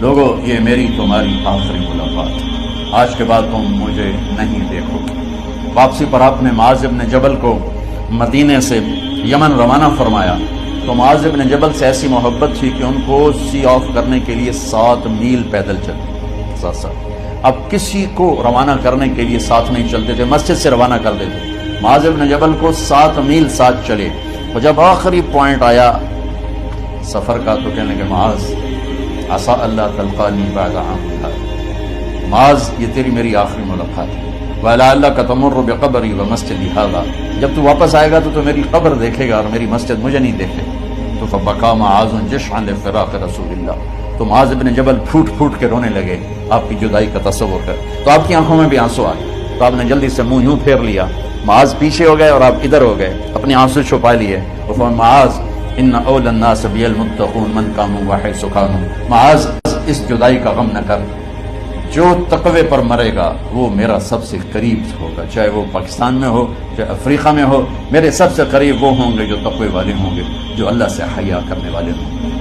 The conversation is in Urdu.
لوگوں یہ میری تمہاری آخری ملاقات، آج کے بعد تم مجھے نہیں دیکھو گے۔ واپسی پر آپ نے معاذ بن جبل کو مدینے سے یمن روانہ فرمایا تو معاذ بن جبل سے ایسی محبت تھی کہ ان کو سی آف کرنے کے لیے 7 میل پیدل چلتے۔ اب کسی کو روانہ کرنے کے لیے ساتھ نہیں چلتے تھے، مسجد سے روانہ کر دیتے۔ معاذ بن جبل کو 7 میل ساتھ چلے، اور جب آخری پوائنٹ آیا سفر کا تو کہنے لگے معاذ عسى اللہ تلقانی بعد عام هذا، معاذ یہ تیری میری آخری ملاقات ہے، وَلَعَلَّكَ تَمُرُّ بِقَبْرِي وَمَسْجِدِي هَذَا، جب تو واپس آئے گا تو میری قبر دیکھے گا اور میری مسجد مجھے نہیں دیکھے۔ تو فَبَكَى مُعَاذٌ جِشْعًا لِفِرَاقِ رسول اللہ، تو معاذ بن جبل پھوٹ پھوٹ کے رونے لگے آپ کی جدائی کا تصور کر، تو آپ کی آنکھوں میں بھی آنسو آ گئے، تو آپ نے جلدی سے منہ یوں پھیر لیا، معاذ پیچھے ہو گئے اور آپ ادھر ہو گئے، اپنے آنسو چھپا لیے، اور فرمایا معاذ ان اول الناس بی المتقون من کانوا وحیث کانوا، معاذ اس جدائی کا غم نہ کر، جو تقوی پر مرے گا وہ میرا سب سے قریب ہوگا، چاہے وہ پاکستان میں ہو چاہے افریقہ میں ہو، میرے سب سے قریب وہ ہوں گے جو تقوی والے ہوں گے، جو اللہ سے حیا کرنے والے ہوں گے۔